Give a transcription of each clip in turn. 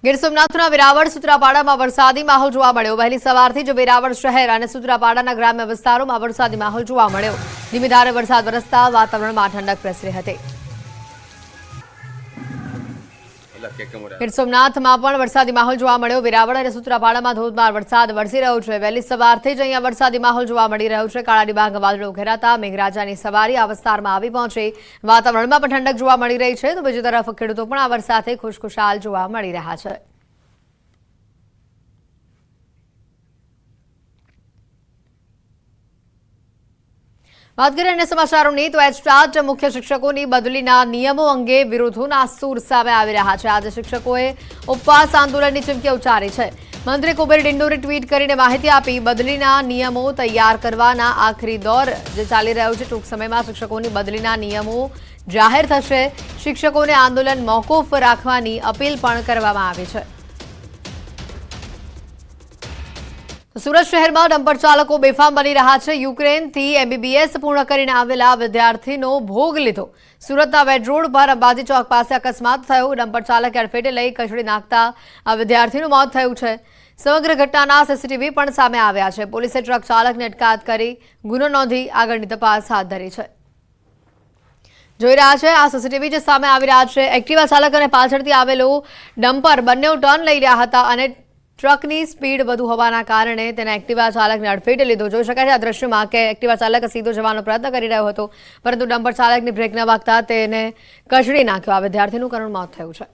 ગીર સોમનાથના વેરાવળ સુત્રાપાડામાં વરસાદી માહોલ જોવા મળ્યો। વહેલી સવારથી જ વેરાવળ શહેર અને સુત્રાપાડાના ગ્રામ્ય વિસ્તારોમાં વરસાદી માહોલ જોવા મળ્યો। ધીમી ધારે વરસાદ વરસતા વાતાવરણમાં ઠંડક પ્રસરી હતી। ગીર સોમનાથમાં પણ વરસાદી માહોલ જોવા મળ્યો। વેરાવળ અને સુત્રાપાડામાં ધોધમાર વરસાદ વરસી રહ્યો છે। વહેલી સવારથી જ અહીંયા વરસાદી માહોલ જોવા મળી રહ્યો છે। કાળા ડિબાંગ વાદળો ઘેરાતા મેઘરાજાની સવારી આ વિસ્તારમાં આવી પહોંચી। વાતાવરણમાં પણ ઠંડક જોવા મળી રહી છે, તો બીજી તરફ ખેડૂતો પણ આ વરસાદથી ખુશખુશાલ જોવા મળી રહ્યા છે। વાત કરીએ અન્ય સમાચારોની તો એચટાટ મુખ્ય શિક્ષકોની બદલીના નિયમો અંગે વિરોધોના સૂર સામે આવી રહ્યા છે। આજે શિક્ષકોએ ઉપવાસ આંદોલનની ચીમકી ઉચ્ચારી છે। મંત્રી કુબેર ડિંડોરે ટ્વીટ કરીને માહિતી આપી, બદલીના નિયમો તૈયાર કરવાના આખરી દોર જે ચાલી રહ્યો છે। ટૂંક સમયમાં શિક્ષકોની બદલીના નિયમો જાહેર થશે। શિક્ષકોને આંદોલન મોકૂફ રાખવાની અપીલ પણ કરવામાં આવી છે। સુરત શહેરમાં ડમ્પર ચાલકો બેફામ બની રહ્યા છે। યુક્રેનથી એમબીબીએસ પૂર્ણ કરીને આવેલા વિદ્યાર્થીનો ભોગ લીધો। સુરતના વેડ રોડ પર અંબાજી ચોક પાસે અકસ્માત થયો। ડમ્પર ચાલકે અડફેટે લઈ કચડી નાખતા આ વિદ્યાર્થીનું મોત થયું છે। સમગ્ર ઘટનાના સીસીટીવી પણ સામે આવ્યા છે। પોલીસે ટ્રક ચાલકની અટકાયત કરી ગુનો નોંધી આગળની તપાસ હાથ ધરી છે। જોઈ રહ્યા છે આ સીસીટીવી જે સામે આવી રહ્યા છે। એક્ટિવા ચાલક અને પાછળથી આવેલો ડમ્પર બંને ટર્ન લઈ રહ્યા હતા અને ટ્રકની સ્પીડ વધુ હોવાના કારણે તેને એક્ટિવા ચાલકને અડફેટે લીધો। જોઈ શકાય છે આ દ્રશ્યમાં કે એક્ટિવા ચાલક સીધો જવાનો પ્રયત્ન કરી રહ્યો હતો, પરંતુ ડમ્પર ચાલકની બ્રેક ન વાગતા તેને કચડી નાખ્યો। આ વિદ્યાર્થીનું કરુણ મોત થયું છે।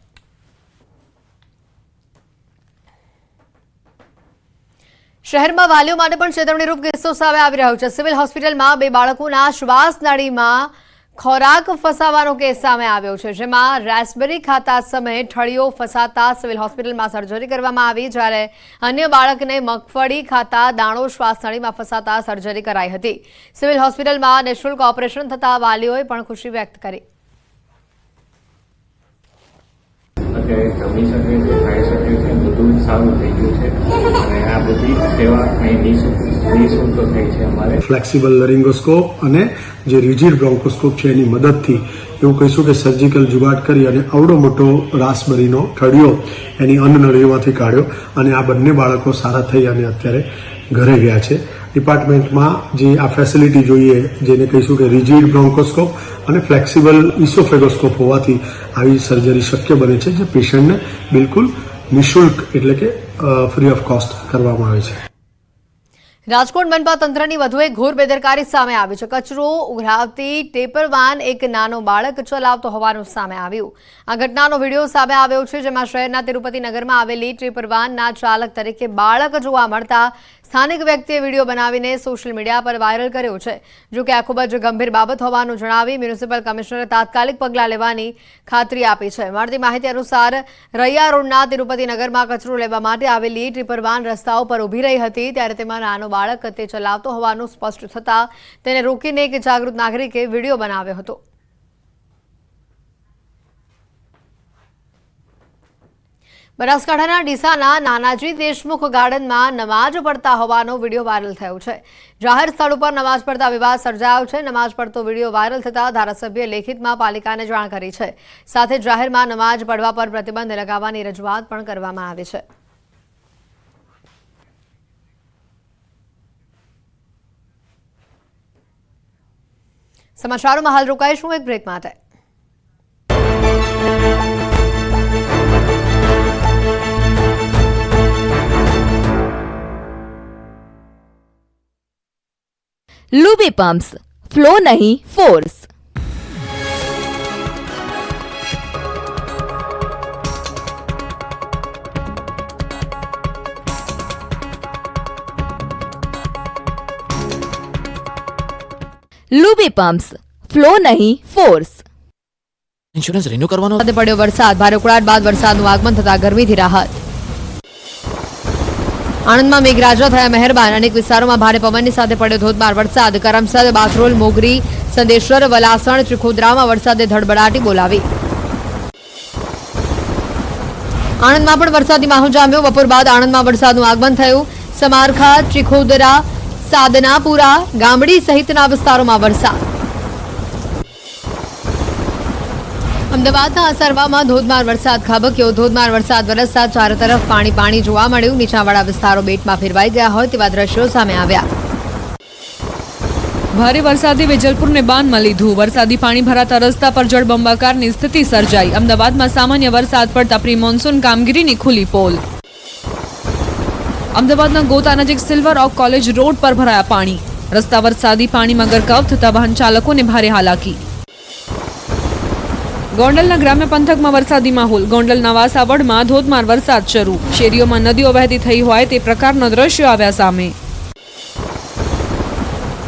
શહેરમાં વાલીઓ માટે પણ ચેતવણીરૂપ કિસ્સો સામે આવી રહ્યો છે। સિવિલ હોસ્પિટલમાં 2 બાળકોના શ્વાસ નળીમાં ખોરાક ફસાવાનો કેસ સામે આવ્યો છે, જેમાં રાસબેરી ખાતા સમયે ઠળીઓ ફસાતા સિવિલ હોસ્પિટલમાં સર્જરી કરવામાં આવી, જ્યારે અન્ય બાળકને મગફળી ખાતા દાણો શ્વાસનળીમાં ફસાતા સર્જરી કરાઈ હતી। સિવિલ હોસ્પિટલમાં નિઃશુલ્ક ઓપરેશન થતા વાલીઓએ પણ ખુશી વ્યક્ત કરી। જમી શકે છે, ખાઈ શકે છે, બધું સારું થઈ ગયું છે અને આ બધી સેવા અહીં નિઃશુલ્ક થઈ છે। અમારે ફ્લેક્સિબલ લરિંગોસ્કોપ અને જે રિજિડ બ્રોન્કોસ્કોપ છે એની મદદથી એવું કહીશું કે સર્જિકલ જુગાડ કરી અને આવડો મોટો રાસબરીનો ઠળિયો એની અન્નનળીઓમાંથી કાઢ્યો અને આ બંને બાળકો સારા થઈ અને અત્યારે ઘરે ગયા છે। ડિપાર્ટમેન્ટમાં જે આ ફેસિલિટી જોઈએ, જેને કહીશું કે રિજિડ બ્રોન્કોસ્કોપ અને ફ્લેક્સિબલ ઇસોફેગોસ્કોપ હોવાથી આવી સર્જરી શક્ય બને છે, જે પેશન્ટને બિલકુલ નિઃશુલ્ક એટલે કે ફ્રી ઓફ કોસ્ટ કરવામાં આવે છે। રાજકોટ મનપા તંત્રની વધુ એક ઘોર બેદરકારી સામે આવી છે। કચરો ઉઘરાવતી ટેપર વાન એક નાનો બાળક ચલાવતો હોવાનું સામે આવ્યું। આ ઘટનાનો વિડીયો સામે આવ્યો છે, જેમાં શહેરના તિરુપતિ નગરમાં આવેલી ટેપર વાનના ચાલક તરીકે બાળક જોવા મળતા સ્થાનિક વ્યક્તિએ વિડીયો બનાવીને સોશિયલ મીડિયા પર વાયરલ કર્યો છે। જો કે આ ખૂબ જ ગંભીર બાબત હોવાનું જણાવી મ્યુનિસિપલ કમિશનરે તાત્કાલિક પગલાં લેવાની ખાતરી આપી છે। મળતી માહિતી અનુસાર રૈયા રોડના તિરુપતિ નગરમાં કચરો લેવા માટે આવેલી ટિપર વાન રસ્તા ઉપર ઊભી રહી હતી, ત્યારે તેમાં નાનો બાળક તે ચલાવતો હોવાનું સ્પષ્ટ થતા તેને રોકીને એક જાગૃત નાગરિકે વિડીયો બનાવ્યો હતો। બનાસકાંઠાના ડીસાના નાનાજી દેશમુખ ગાર્ડનમાં નમાજ પડતા હોવાનો વિડીયો વાયરલ થયો છે। જાહેર સ્થળ ઉપર નમાજ પડતા વિવાદ સર્જાયો છે। નમાજ પડતો વિડીયો વાયરલ થતા ધારાસભ્યએ લેખિતમાં પાલિકાને જાણ કરી છે, સાથે જાહેરમાં નમાજ પડવા પર પ્રતિબંધ લગાવવાની રજૂઆત પણ કરવામાં આવી છે। સમાચારોમાં હાલ રોકાઈશું એક બ્રેક માટે। लूबी पंप्स, फ्लो नहीं फोर्स। लूबी पंप्स, फ्लो नहीं फोर्स। ઇન્સ્યોરન્સ રિન્યુ કરવાનો સાથે પડ્યો વરસાદ। ભારે ઉકળાટ બાદ વરસાદનું આગમન થતા ગરમીથી રાહત। આણંદમાં મેઘરાજા થયા મહેરબાન। અનેક વિસ્તારોમાં ભારે પવનની સાથે પડ્યો ધોધમાર વરસાદ। કરમસદ, બાથરોલ, મોગરી, સંદેશ્વર, વલાસણ, ચીખોદરામાં વરસાદે ધડબડાટી બોલાવી। આણંદમાં પણ વરસાદી માહોલ જામ્યો। બપોર બાદ આણંદમાં વરસાદનું આગમન થયું। સમારખા, ચીખોદરા, સાદનાપુરા, ગામડી સહિતના વિસ્તારોમાં વરસાદ। અમદાવાદના અસરવામાં ધોધમાર વરસાદ ખાબક્યો. ધોધમાર વરસાદ વરસતા ચારે તરફ પાણી જોવા મળ્યું. નીચાણવાળા વિસ્તારો બેટમાં ફેરવાઈ ગયા હોય તેવા દ્રશ્યો સામે આવ્યા. ભારે વરસાદે વેજલપુરને બાનમાં લીધું. વરસાદી પાણી ભરાતા રસ્તા પર જળબંબાકારની સ્થિતિ સર્જાઈ. અમદાવાદમાં સામાન્ય વરસાદ પડતા પ્રી મોન્સૂન કામગીરીની ખુલ્લી પોલ. અમદાવાદના ગોતા નજીક સિલ્વર ઓક કોલેજ રોડ પર ભરાયા પાણી. રસ્તા વરસાદી પાણીમાં ગરકાવ થતા વાહન ચાલકોને ભારે હાલાકી. ગોંડલના ગ્રામ્ય પંથકમાં વરસાદી માહોલ. ગોંડલના વાસાવડમાં ધોધમાર વરસાદ શરૂ. શેરીઓમાં નદીઓ વહેતી થઈ હોય તે પ્રકારના દ્રશ્યો આવ્યા સામે.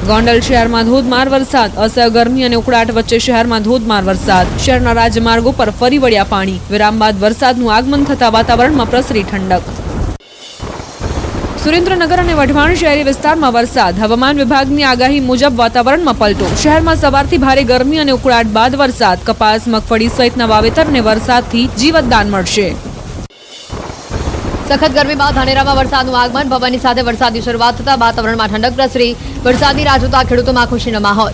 ગોંડલ શહેરમાં ધોધમાર વરસાદ. અસહ્ય ગરમી અને ઉકળાટ વચ્ચે શહેરમાં ધોધમાર વરસાદ. શહેરના રાજમાર્ગો પર ફરી વળ્યા પાણી. વિરામ બાદ વરસાદનું આગમન થતા વાતાવરણમાં પ્રસરી ઠંડક. સુરેન્દ્રનગર અને વઢવાણ શહેરી વિસ્તારમાં વરસાદ. હવામાન વિભાગની આગાહી મુજબ વાતાવરણમાં પલટો. શહેરમાં સવારથી ભારે ગરમી અને ઉકળાટ બાદ વરસાદ. કપાસ, મગફળી સહિતના વાવેતરને વરસાદથી જીવતદાન મળશે. સખત ગરમી બાદ ધાનેરામાં વરસાદનું આગમન. પવનની સાથે વરસાદની શરૂઆત થતા વાતાવરણમાં ઠંડક પ્રસરી. વરસાદની રાહ જોતા ખેડૂતોમાં ખુશીનો માહોલ.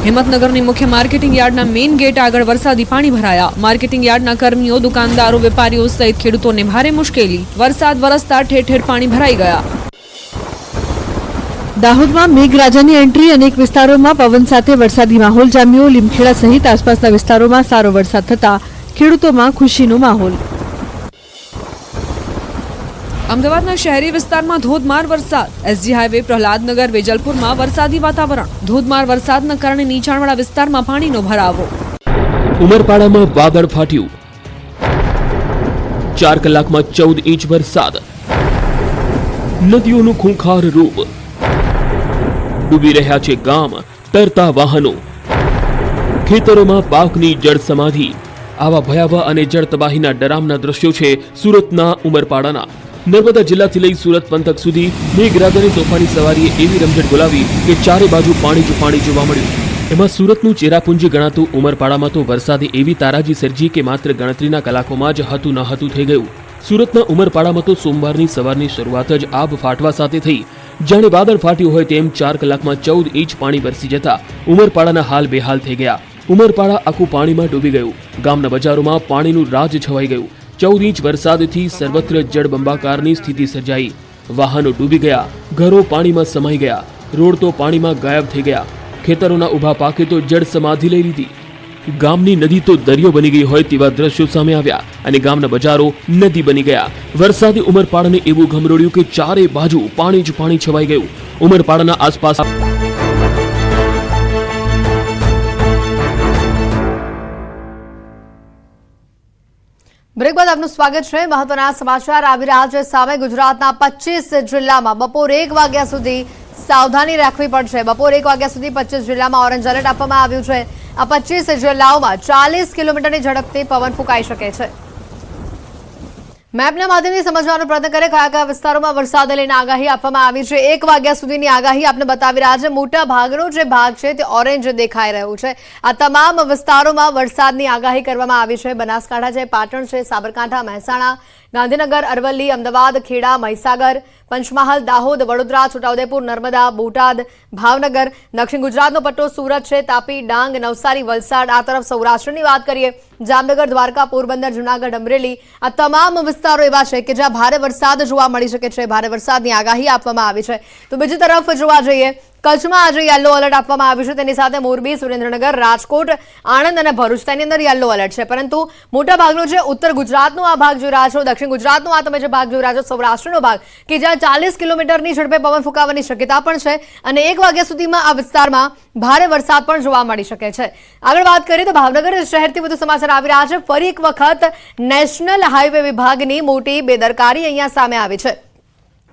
હિંમતનગરની મુખ્ય માર્કેટિંગ યાર્ડના મેઇન ગેટ આગળ વરસાદી પાણી ભરાયા. માર્કેટિંગ યાર્ડના કર્મીઓ, દુકાનદારો, વેપારીઓ સહિત ખેડૂતોને ભારે મુશ્કેલી. વરસાદ વરસતા ઠેર ઠેર પાણી ભરાઈ ગયા. દાહોદમાં મેઘરાજાની એન્ટ્રી. અનેક વિસ્તારોમાં પવન સાથે વરસાદી માહોલ જામ્યો. લીમખેડા સહિત આસપાસના વિસ્તારોમાં સારો વરસાદ થતા ખેડૂતોમાં ખુશીનો માહોલ. અમદાવાદના શહેરી વિસ્તારમાં ધોધમાર વરસાદ. એસજી હાઈવે પ્રહલાદનગર વેજલપુરમાં વરસાદી વાતાવરણ. ધોધમાર વરસાદના કારણે નીચાણવાળા વિસ્તારમાં પાણીનો ભરાવો. ઉમરપાડામાં વાદળ ફાટ્યું. 4 કલાકમાં 14 ઇંચ વરસાદ. નદીઓનું ખૂંખાર રૂપ. ડૂબી રહ્યા છે ગામ, તરતા વાહનો. ખેતરોમાં પાકની જળ સમાધિ. આવા ભયાવહ અને જળ તબાહીના ડરામના દ્રશ્યો છે સુરતના ઉમરપાડાના. નર્મદા જિલ્લાથી લઈ સુરત પંથક સુધી મેઘરાજાની તોફાની સવારીએ એવી રમઝટ બોલાવી કે ચારે બાજુ પાણી જ પાણી જોવા મળ્યું. એમાં સુરતનું ચેરાપુંજી ગણાતું ઉમરપાડામાં તો વરસાદે એવી તારાજી સર્જી કે માત્ર ગણતરીના કલાકોમાં જ હતું ન હતું થઈ ગયું. સુરતના ઉમરપાડામાં તો સોમવારની સવારની શરૂઆત જ આબ ફાટવા સાથે થઈ. જાણે વાદળ ફાટ્યું હોય તેમ 4 કલાકમાં 14 ઇંચ પાણી વરસી જતા ઉમરપાડાના હાલ બેહાલ થઈ ગયા. ઉમરપાડા આખું પાણીમાં ડૂબી ગયું. ગામના બજારોમાં પાણીનું રાજ છવાઈ ગયું. 14 ઇંચ વરસાદથી સર્વત્ર જળબંબાકારની સ્થિતિ સર્જાઈ. વાહનો ડૂબી ગયા, ઘરો પાણીમાં સમાઈ ગયા, રોડ તો પાણીમાં ગાયબ થઈ ગયા. ખેતરોના ઊભા પાકે તો જળ સમાધિ લઈ લીધી. ગામની નદી તો દરિયો બની ગઈ હોય તેવા દ્રશ્યો સામે આવ્યા અને ગામના બજારો નદી બની ગયા. વરસાદે ઉમરપાડાને એવું ગમરોડ્યું કે ચારે બાજુ પાણી જ પાણી છવાઈ ગયું. ઉમરપાડાના આસપાસ બ્રેક બાદ આપનું સ્વાગત છે. મહત્વના સમાચાર આવી રહ્યા છે સામે. ગુજરાતના 25 જિલ્લામાં બપોર 1 વાગ્યા સુધી સાવધાની રાખવી પડશે. બપોર 1 વાગ્યા સુધી 25 જિલ્લામાં ઓરેન્જ એલર્ટ આપવામાં આવ્યું છે. આ 25 જિલ્લાઓમાં 40 કિલોમીટરની ઝડપથી પવન ફૂંકાઈ શકે છે. મેપના માધ્યમથી સમજવાનો પ્રયત્ન કરે કયા કયા વિસ્તારોમાં વરસાદ લઈને આગાહી આપવામાં આવી છે. 1 વાગ્યા સુધીની આગાહી આપને બતાવી રહ્યા છે. મોટા ભાગનો જે ભાગ છે તે ઓરેન્જ દેખાઈ રહ્યું છે. આ તમામ વિસ્તારોમાં વરસાદની આગાહી કરવામાં આવી છે. બનાસકાંઠા છે, પાટણ છે, સાબરકાંઠા, મહેસાણા, ગાંધીનગર, અરવલ્લી, અમદાવાદ, ખેડા, મહીસાગર, પંચમહાલ, દાહોદ, વડોદરા, છોટાઉદેપુર, નર્મદા, બોટાદ, ભાવનગર, દક્ષિણ ગુજરાતનો પટ્ટો સુરત છે, તાપી, ડાંગ, નવસારી, વલસાડ. આ તરફ સૌરાષ્ટ્રની વાત કરીએ, જામનગર, દ્વારકા, પોરબંદર, જૂનાગઢ, અમરેલી. આ તમામ વિસ્તારો એવા છે કે જ્યાં ભારે વરસાદ જોવા મળી શકે છે. ભારે વરસાદની આગાહી આપવામાં આવી છે. તો બીજી તરફ જોવા જઈએ, કચ્છમાં આજે યલો એલર્ટ આપવામાં આવ્યું છે. તેની સાથે મોરબી, સુરેન્દ્રનગર, રાજકોટ, આણંદ અને ભરૂચ તેની અંદર યલો એલર્ટ છે. પરંતુ મોટા ભાગનો જે ઉત્તર ગુજરાતનો આ ભાગ જોઈ રહ્યા છો, દક્ષિણ ગુજરાતનો આ તમે જે ભાગ જોઈ રહ્યા છો, સૌરાષ્ટ્રનો ભાગ કે જ્યાં 40 કિલોમીટરની ઝડપે પવન ફૂંકાવાની શક્યતા પણ છે અને 1 વાગ્યા સુધીમાં આ વિસ્તારમાં ભારે વરસાદ પણ જોવા મળી શકે છે. આગળ વાત કરીએ તો ભાવનગર શહેરથી વધુ સમાચાર આવી રહ્યા છે. ફરી એક વખત નેશનલ હાઈવે વિભાગની મોટી બેદરકારી અહીંયા સામે આવી છે.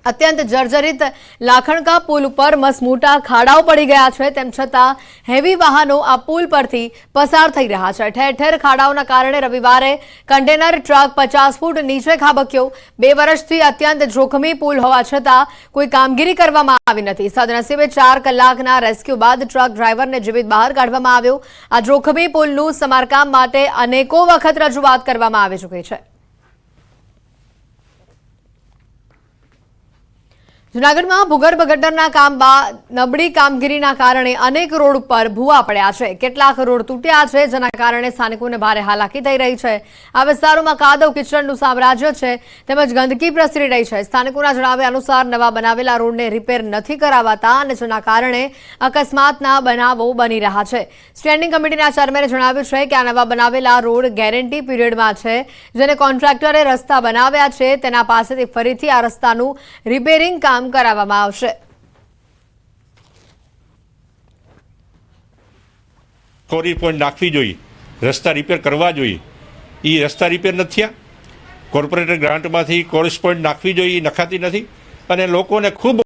અત્યંત જર્જરિત લાખણકા પુલ ઉપર મસમોટા ખાડાઓ પડી ગયા છે. તેમ છતાં હેવી વાહનો આ પુલ પરથી પસાર થઈ રહ્યા છે. ઠેર ઠેર ખાડાઓના કારણે રવિવારે કન્ટેનર ટ્રક 50 ફૂટ નીચે ખાબક્યો. 2 વર્ષથી અત્યંત જોખમી પુલ હોવા છતાં કોઈ કામગીરી કરવામાં આવી નથી. સદનસીબે 4 કલાકના રેસ્ક્યુ બાદ ટ્રક ડ્રાઈવરને જીવિત બહાર કાઢવામાં આવ્યો. આ જોખમી પુલનું સમારકામ માટે અનેકો વખત રજૂઆત કરવામાં આવી ચૂકી છે. જૂનાગઢમાં ભૂગર્ભ ગટરના કામ બાદ નબળી કામગીરીના કારણે અનેક રોડ પર ભૂવા પડ્યા છે. કેટલાક રોડ તૂટ્યા છે, જેના કારણે સ્થાનિકોને ભારે હાલાકી થઈ રહી છે. આ વિસ્તારોમાં કાદવ કિચડનું સામ્રાજ્ય છે, તેમજ ગંદકી પ્રસરી રહી છે. સ્થાનિકોના જણાવ્યા અનુસાર નવા બનાવેલા રોડને રિપેર નથી કરાવાતા અને જેના કારણે અકસ્માતના બનાવો બની રહ્યા છે. સ્ટેન્ડિંગ કમિટીના ચેરમેને જણાવ્યું છે કે આ નવા બનાવેલા રોડ ગેરંટી પીરિયડમાં છે, જેને કોન્ટ્રાક્ટરે રસ્તા બનાવ્યા છે તેના પાસેથી ફરીથી આ રસ્તાનું રિપેરિંગ કામ કરાવવામાં આવશે. કોરી પોઈન્ટ નાખવી જોઈએ, રસ્તા રિપેર કરવા જોઈએ. એ રસ્તા રિપેર નથી થયા. કોર્પોરેટર ગ્રાન્ટમાંથી કોરિસ પોઈન્ટ નાખવી જોઈએ, એ નખાતી નથી અને લોકોને ખૂબ